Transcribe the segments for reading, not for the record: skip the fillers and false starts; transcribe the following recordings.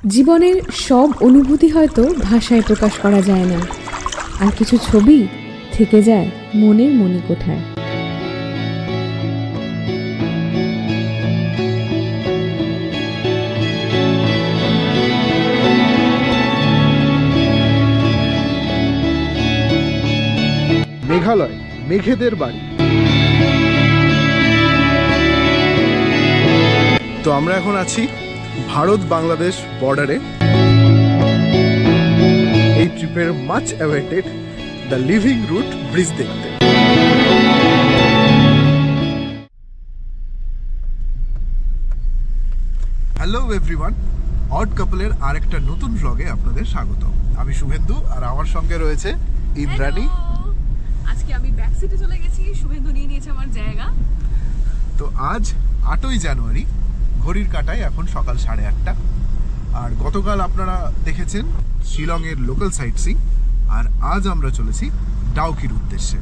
জীবনের সব অনুভূতি হয়তো ভাষায় প্রকাশ করা যায় না, আর কিছু ছবি থেকে যায় মনের মণিকোঠায়। মেঘালয়, মেঘেদের বাড়ি। তো আমরা এখন আছি ভারত বাংলাদেশ বর্ডারে। এই ট্রিপের much awaited the living root bridge দেখতে। হ্যালো এভরিওয়ান, অড কাপলের আরেকটা নতুন ভ্লগে আপনাদের স্বাগত। আমি শুভেন্দু, আর আমার সঙ্গে রয়েছে ইন্দ্রাণী। আজকে আমি ব্যাক সিটে চলে গেছি, শুভেন্দু নিয়ে নিয়েছে আমার জায়গা। তো আজ 8ই জানুয়ারি, ঘড়ির কাঁটায় এখন সকাল 8:30। আর গতকাল আপনারা দেখেছেন শিলংয়ের লোকাল সাইট সিং, আর আজ আমরা চলেছি ডাউকির উদ্দেশ্যে।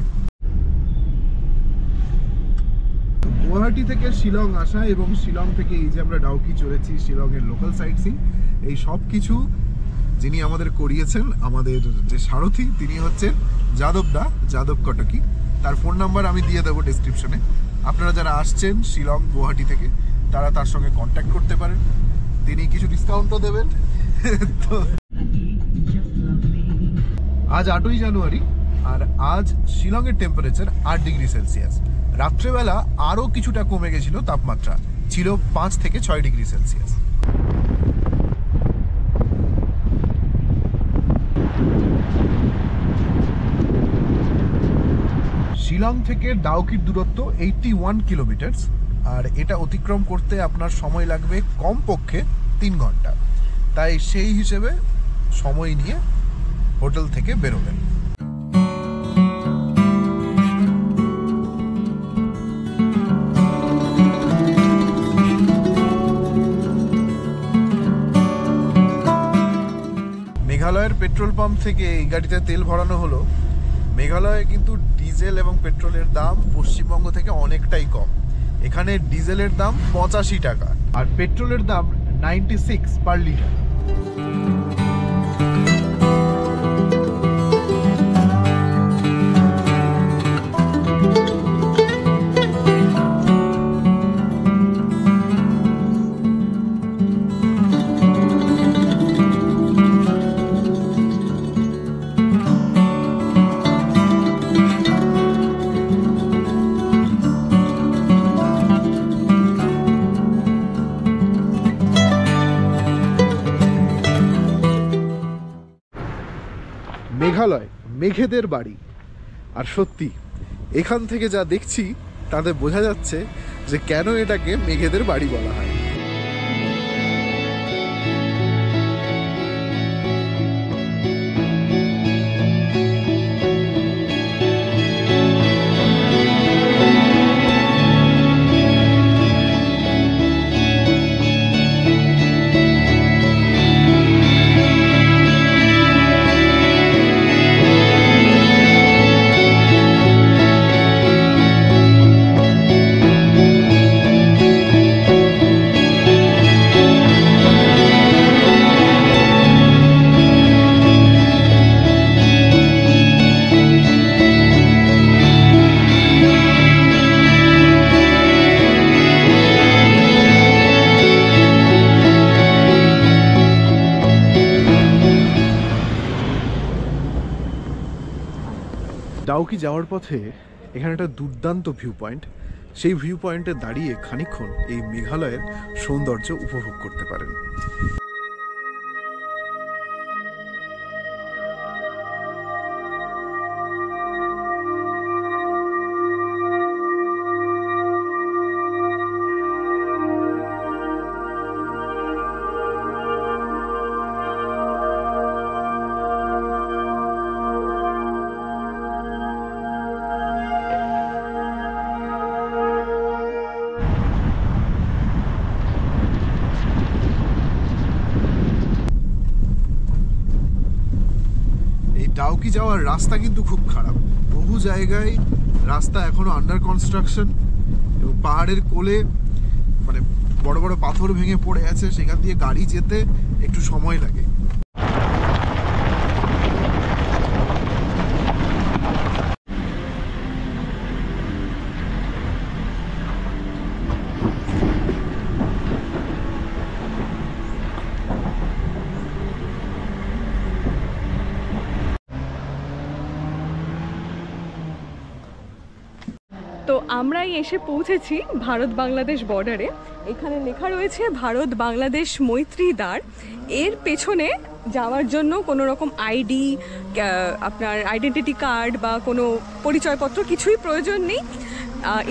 গুয়াহাটি থেকে শিলং আসা এবং শিলং থেকে এই যে আমরা ডাউকি চলেছি, শিলংয়ের লোকাল সাইট সিং, এই সব কিছু যিনি আমাদের করিয়েছেন, আমাদের যে সারথি, তিনি হচ্ছেন যাদব কটকি। তার ফোন নাম্বার আমি দিয়ে দেবো ডেসক্রিপশনে। আপনারা যারা আসছেন শিলং গুয়াহাটি থেকে, তারা তার সঙ্গে কন্ট্যাক্ট করতে পারেন, তিনি কিছু ডিসকাউন্টও দেবেন। তো আজ 8ই জানুয়ারি, আর আজ শিলংয়ের টেম্পারেচার 8 ডিগ্রি সেলসিয়াস। রাত্রেবেলা আরও কিছুটা কমে গেছিল, তাপমাত্রা ছিল 5 থেকে 6 ডিগ্রি সেলসিয়াস। শিলং থেকে ডাউকির দূরত্ব 81 কিলোমিটার, আর এটা অতিক্রম করতে আপনার সময় লাগবে কমপক্ষে 3 ঘন্টা। তাই সেই হিসেবে সময় নিয়ে হোটেল থেকে বেরোবেন। মেঘালয়ের পেট্রোল পাম্প থেকে এই গাড়িতে তেল ভরানো হলো। মেঘালয়ে কিন্তু ডিজেল এবং পেট্রোলের দাম পশ্চিমবঙ্গ থেকে অনেকটাই কম। এখানে ডিজেলের দাম 85 টাকা আর পেট্রোলের দাম 96 পার লিটার। মেঘালয়, মেঘেদের বাড়ি। আর সত্যি এখান থেকে যা দেখছি তাতে বোঝা যাচ্ছে যে কেন এটাকে মেঘেদের বাড়ি বলা হয়। ডাউকি যাওয়ার পথে এখানে একটা দুর্দান্ত ভিউ পয়েন্ট, সেই ভিউ পয়েন্টে দাঁড়িয়ে খানিকক্ষণ এই মেঘালয়ের সৌন্দর্য উপভোগ করতে পারেন। ডাউকি যাওয়ার রাস্তা কিন্তু খুব খারাপ, বহু জায়গায় রাস্তা এখনো আন্ডার কনস্ট্রাকশন, এবং পাহাড়ের কোলে মানে বড় বড় পাথর ভেঙে পড়ে আছে, সেখান দিয়ে গাড়ি যেতে একটু সময় লাগে। তো আমরাই এসে পৌঁছেছি ভারত বাংলাদেশ বর্ডারে। এখানে লেখা রয়েছে ভারত বাংলাদেশ মৈত্রী দ্বার। এর পেছনে যাওয়ার জন্য কোনো রকম আইডি, আপনার আইডেন্টিটি কার্ড বা কোনো পরিচয়পত্র কিছুই প্রয়োজন নেই।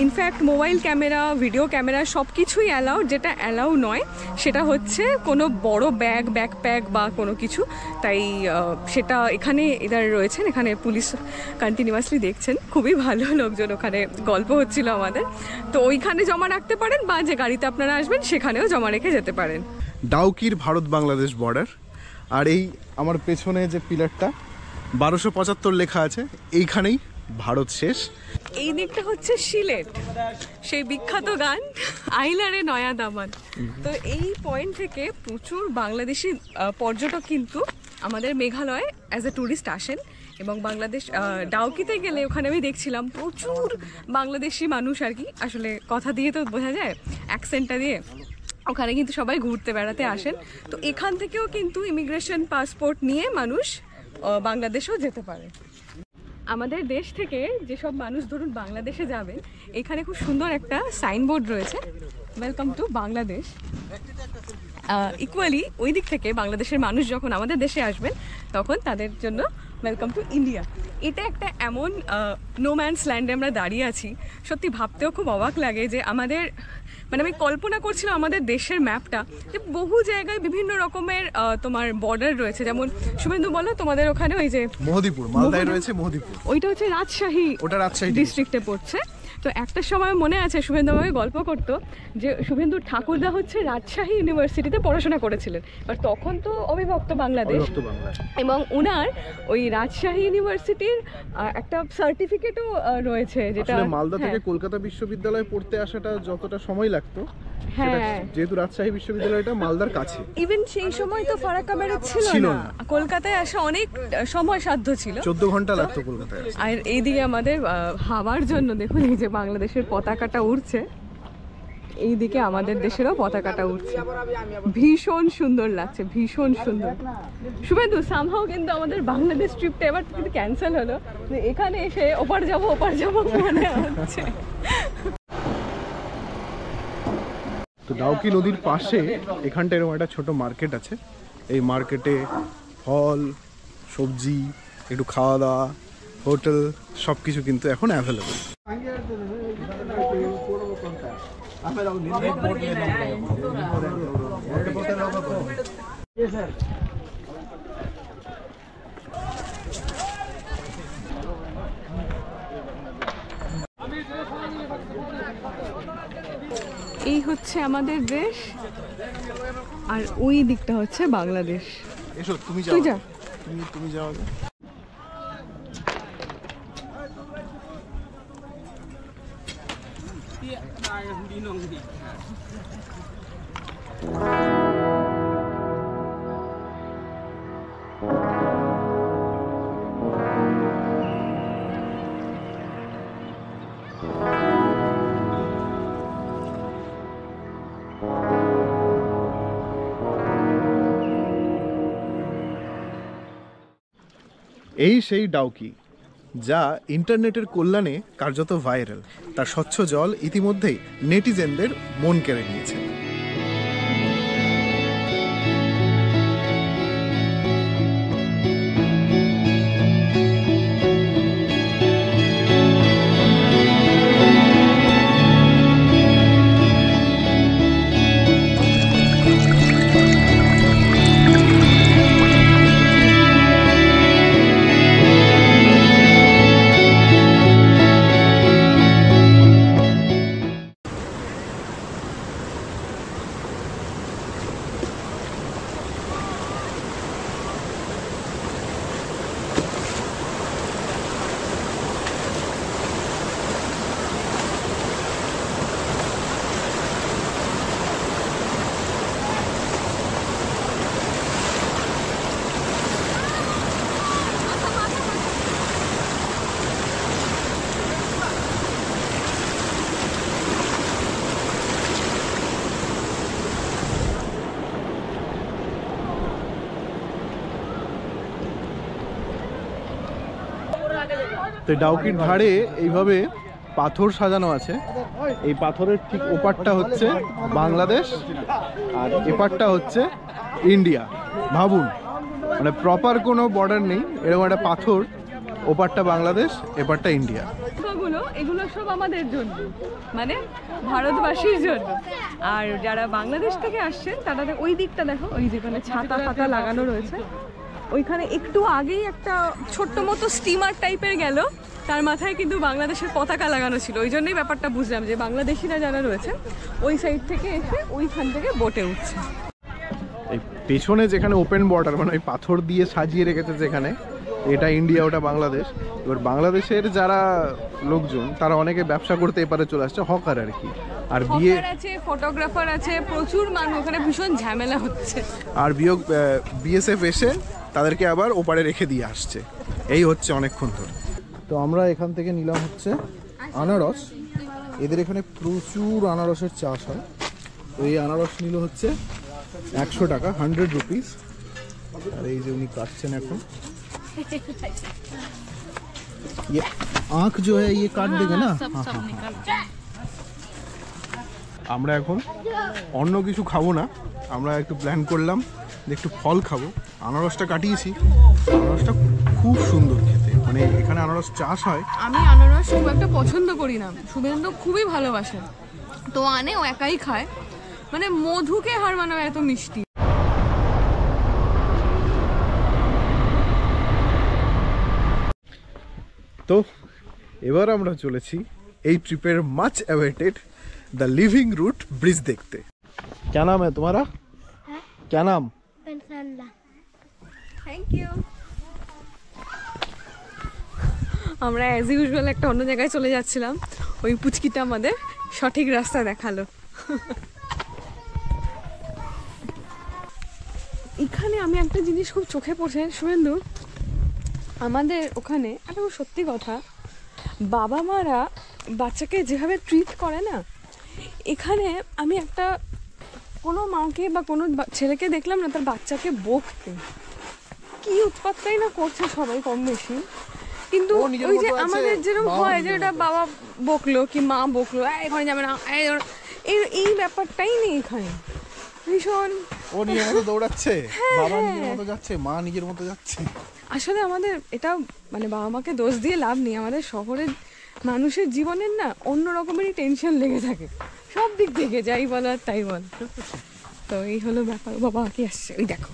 In fact mobile camera, video camera সব কিছুই অ্যালাউ। যেটা অ্যালাউ নয় সেটা হচ্ছে কোনো বড় ব্যাকপ্যাক বা কোনো কিছু। তাই সেটা এখানে এদের রয়েছেন, এখানে পুলিশ কন্টিনিউয়াসলি দেখছেন। খুবই ভালো লোকজন, ওখানে গল্প হচ্ছিল আমাদের। তো ওইখানে জমা রাখতে পারেন বা যে গাড়িতে আপনারা আসবেন সেখানেও জমা রেখে যেতে পারেন। ডাউকির ভারত বাংলাদেশ বর্ডার। আর এই আমার পেছনে যে পিলারটা 1275 লেখা আছে, এইখানেই ভারত শেষ। এই দিকটা হচ্ছে সিলেট, সেই বিখ্যাত গান আইলারে নয়া দামান। তো এই পয়েন্ট থেকে প্রচুর বাংলাদেশি পর্যটক কিন্তু আমাদের মেঘালয় অ্যাজ এ ট্যুরিস্ট আসেন। এবং বাংলাদেশ ডাউকিতে গেলে ওখানে আমি দেখছিলাম প্রচুর বাংলাদেশি মানুষ আর কি, আসলে কথা দিয়ে তো বোঝা যায়, অ্যাকসেন্টটা দিয়ে। ওখানে কিন্তু সবাই ঘুরতে বেড়াতে আসেন। তো এখান থেকেও কিন্তু ইমিগ্রেশন পাসপোর্ট নিয়ে মানুষ বাংলাদেশেও যেতে পারে। আমাদের দেশ থেকে যেসব মানুষ ধরুন বাংলাদেশে যাবে, এখানে খুব সুন্দর একটা সাইনবোর্ড রয়েছে, ওয়েলকাম টু বাংলাদেশ। ইকুয়ালি ওই দিক থেকে বাংলাদেশের মানুষ যখন আমাদের দেশে আসবেন তখন তাদের জন্য ওয়েলকাম টু ইন্ডিয়া। এটা একটা এমন নো ম্যানস ল্যান্ডে আমরা দাঁড়িয়ে আছি, সত্যি ভাবতেও খুব অবাক লাগে যে আমাদের, মানে আমি কল্পনা করছিলাম আমাদের দেশের ম্যাপটা, যে বহু জায়গায় বিভিন্ন রকমের তোমার বর্ডার রয়েছে। যেমন শুভেন্দু বলো, তোমাদের ওখানে ওই যে মোহদীপুর, মালদায় রয়েছে মোহদীপুর, ওইটা হচ্ছে রাজশাহী, ওটা রাজশাহী ডিস্ট্রিক্টে পড়ছে। তো একটা সময় মনে আছে শুভেন্দু আমাকে গল্প করতো যে শুভেন্দুর ঠাকুরদা হচ্ছে রাজশাহী ইউনিভার্সিটিতে পড়াশোনা করেছিলেন, বাট তখন তো অবিভক্ত বাংলাদেশ, এবং উনার ওই রাজশাহী ইউনিভার্সিটির একটা সার্টিফিকেটও রয়েছে, যেটা মালদা থেকে কলকাতা বিশ্ববিদ্যালয়ে পড়তে আসাটা যতটা সময় লাগতো, হ্যাঁ, যেহেতু রাজশাহী বিশ্ববিদ্যালয়টা মালদার কাছে, ইভেন সেই সময় তো ফারাক্কা ব্যারেজ ছিল না, কলকাতায় আসা অনেক সময় সাধ্য ছিল, 14 ঘন্টা লাগতো কলকাতায়। আর এইদিকে আমাদের হাওয়ার জন্য দেখুন এই যে বাংলাদেশের পতাকাটা উড়ছে, এইদিকে আমাদের দেশেরও পতাকাটা উঠছে, ভীষণ সুন্দর লাগছে, ভীষণ সুন্দর। শুভেন্দু সামহাও কিন্তু আমাদের বাংলাদেশ ট্রিপটা এবার কিন্তু ক্যান্সেল হলো, এখানে এসে ওপার যাব মনে হচ্ছে। তো ডাউকি নদীর পাশে এখানটা এরকম একটা ছোট মার্কেট আছে। এই মার্কেটে ফল, সবজি, একটু খাওয়া দাওয়া, হোটেল সব কিছু কিন্তু এখন অ্যাভেলেবল। এই হচ্ছে আমাদের দেশ, আর ওই দিকটা হচ্ছে বাংলাদেশ। এসো তুমি তুই যা, তুমি যাও। এই সেই ডাউকি, যা ইন্টারনেটের কল্যাণে কার্যত ভাইরাল। তার স্বচ্ছ জল ইতিমধ্যেই নেটিজেনদের মন কেড়ে নিয়েছে। তো ডাউকির ধারে এইভাবে পাথর সাজানো আছে। এই পাথরের ঠিক ওপারটা হচ্ছে বাংলাদেশ আর এপারটা হচ্ছে ইন্ডিয়া। ভাবুন, মানে প্রপার কোনো বর্ডার নেই, এরকম একটা পাথর, ওপারটা বাংলাদেশ এপারটা ইন্ডিয়া। এগুলো সব আমাদের জন্য, মানে ভারতবাসীর জন্য। আর যারা বাংলাদেশ থেকে আসছেন তারা ওই দিকটা দেখো, ওই যেখানে ছাতা ফাতা লাগানো রয়েছে, ওইখানে একটু আগেই একটা ছোট্ট মতো স্টিমার টাইপের গেল, তার মাথায় কিন্তু বাংলাদেশের পতাকা লাগানো ছিল। ওই জন্যই ব্যাপারটা বুঝলাম যে বাংলাদেশিরা যারা রয়েছে ওই সাইড থেকে এসে ওইখান থেকে বোটে উঠছে। এই পেছনে যেখানে ওপেন বর্ডার, মানে ওই পাথর দিয়ে সাজিয়ে রেখেছে যেখানে, এটা ইন্ডিয়া ওটা বাংলাদেশ। এবার বাংলাদেশের যারা লোকজন তারা অনেকে ব্যবসা করতে এপারে চলে আসছে, হকার আর কি। আর বিয়ে আছে, ফটোগ্রাফার আছে, প্রচুর মানুষ, ওখানে ভীষণ ঝামেলা হচ্ছে। আর বিএসএফ এসে তাদেরকে আবার ওপারে রেখে দিয়ে আসছে, এই হচ্ছে অনেকক্ষণ ধরে। তো আমরা এখান থেকে নিলাম হচ্ছে আনারস। এদের এখানে প্রচুর আনারসের চাষ হয়। তো এই আনারস নিল হচ্ছে 100 টাকা, 100 রুপিস। আর এই যে উনি কাটছেন এখন, ये आँख जो है ये काट देंगे ना। আমরা এখন অন্য কিছু খাবো না, আমরা একটু প্ল্যান করলাম যে একটু ফল খাবো। আনারসটা কাটিয়েছি, আনারসটা খুব সুন্দর খেতে, মানে এখানে আনারস চাষ হয়। আমি আনারস খুব একটা পছন্দ করি না, শুভেন্দু খুবই ভালোবাসে, তো আনে ও একাই খায়, মানে মধুকে হার মানাবে এত মিষ্টি। তো এবার আমরা চলেছি এই ট্রিপের much awaited the living root bridge দেখতে। क्या नाम है तुम्हारा? क्या नाम? Thank you. আমরা অ্যাজ ইউজুয়াল একটা অন্য জায়গায় চলে যাচ্ছিলাম, ওই পুচকিটা আমাদের সঠিক রাস্তা দেখালো। এখানে আমি একটা জিনিস খুব চোখে পড়ছে শুভেন্দু, আমাদের ওখানে একটা সত্যি কথা, বাবা মারা বাচ্চাকে যেভাবে ট্রিট করে না, এখানে আমি একটা কোনো মাকে বা কোনো ছেলেকে দেখলাম না তার বাচ্চাকে বকতে, কি উৎপাতটাই না করছে সবাই কম বেশি। কিন্তু ওই যে আমাদের যেরকম হয় যে এটা বাবা বকলো কি মা বকলো, এখানে যাবে না, এই ব্যাপারটাই নেই এখানে। ভীষণ ও নিজের মতো দৌড়াচ্ছে, বাবা নিজের মতো যাচ্ছে, মা নিজের মতো যাচ্ছে। আসলে আমাদের এটা মানে বাবা মাকে দোষ দিয়ে লাভ নেই, আমাদের শহরের মানুষের জীবনের না অন্য রকমেরই টেনশন লেগে থাকে সব দিক থেকে, যাই বল আর তাই বল। তো এই হলো ব্যাপার। বাবা কি আসছে, ওই দেখো।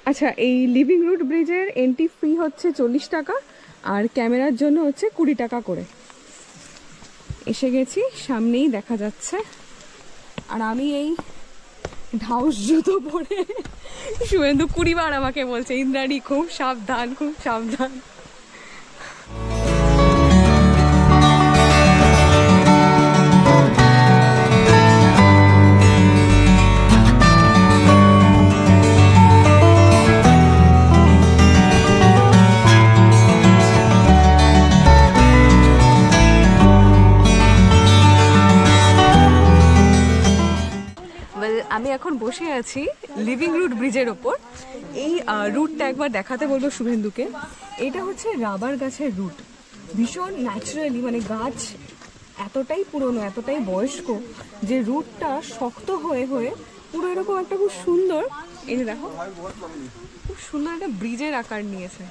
আচ্ছা, এই লিভিং রুট ব্রিজের এন্ট্রি ফি হচ্ছে 40 টাকা, আর ক্যামেরার জন্য হচ্ছে 20 টাকা করে। এসে গেছি, সামনেই দেখা যাচ্ছে। আর আমি এই ঢাউস জুতো পরে, শুভেন্দু 20 বার আমাকে বলছে ইন্দ্রাণী খুব সাবধান, খুব সাবধান। আমি এখন বসে আছি লিভিং রুট ব্রিজের ওপর। এই রুটটা একবার দেখাতে বলবো শুভেন্দুকে। এটা হচ্ছে রাবার গাছের রুট, ভীষণ ন্যাচারালি, মানে গাছ এতটাই পুরনো, এতটাই বয়স্ক যে রুটটা শক্ত হয়ে হয়ে পুরো এরকম একটা খুব সুন্দর, এই যে দেখো খুব সুন্দর একটা ব্রিজের আকার নিয়েছে।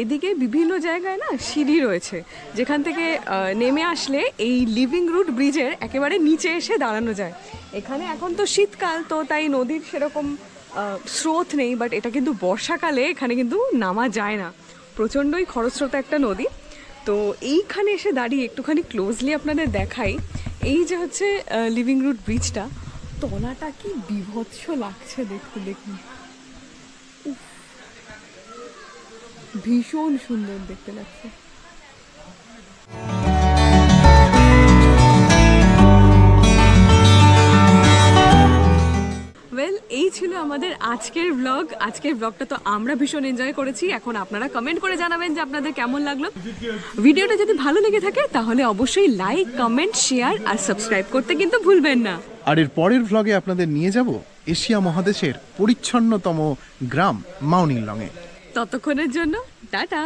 এদিকে বিভিন্ন জায়গায় না সিঁড়ি রয়েছে, যেখান থেকে নেমে আসলে এই লিভিং রুট ব্রিজের একেবারে নিচে এসে দাঁড়ানো যায়। এখানে এখন তো শীতকাল, তো তাই নদীর সেরকম স্রোত নেই, বাট এটা কিন্তু বর্ষাকালে এখানে কিন্তু নামা যায় না, প্রচণ্ডই খরস্রোতা একটা নদী। তো এইখানে এসে দাঁড়িয়ে একটুখানি ক্লোজলি আপনাদের দেখাই, এই যে হচ্ছে লিভিং রুট ব্রিজটা, তলাটা কি বিভৎস লাগছে দেখতে, দেখুন ভীষণ সুন্দর দেখতে লাগছে। ওয়েল, এই ছিল আমাদের আজকের ব্লগ। আজকের ব্লগটা তো আমরা ভীষণ এনজয় করেছি। এখন আপনারা কমেন্ট করে জানাবেন যে আপনাদের কেমন লাগলো। ভিডিওটা যদি ভালো লেগে থাকে তাহলে অবশ্যই লাইক, কমেন্ট, শেয়ার আর সাবস্ক্রাইব করতে কিন্তু ভুলবেন না। আর এর পরের ভ্লগে আপনাদের নিয়ে যাব এশিয়া মহাদেশের পরিচ্ছন্নতম গ্রাম মাউনিংলংয়ে। ততক্ষণের জন্য টাটা।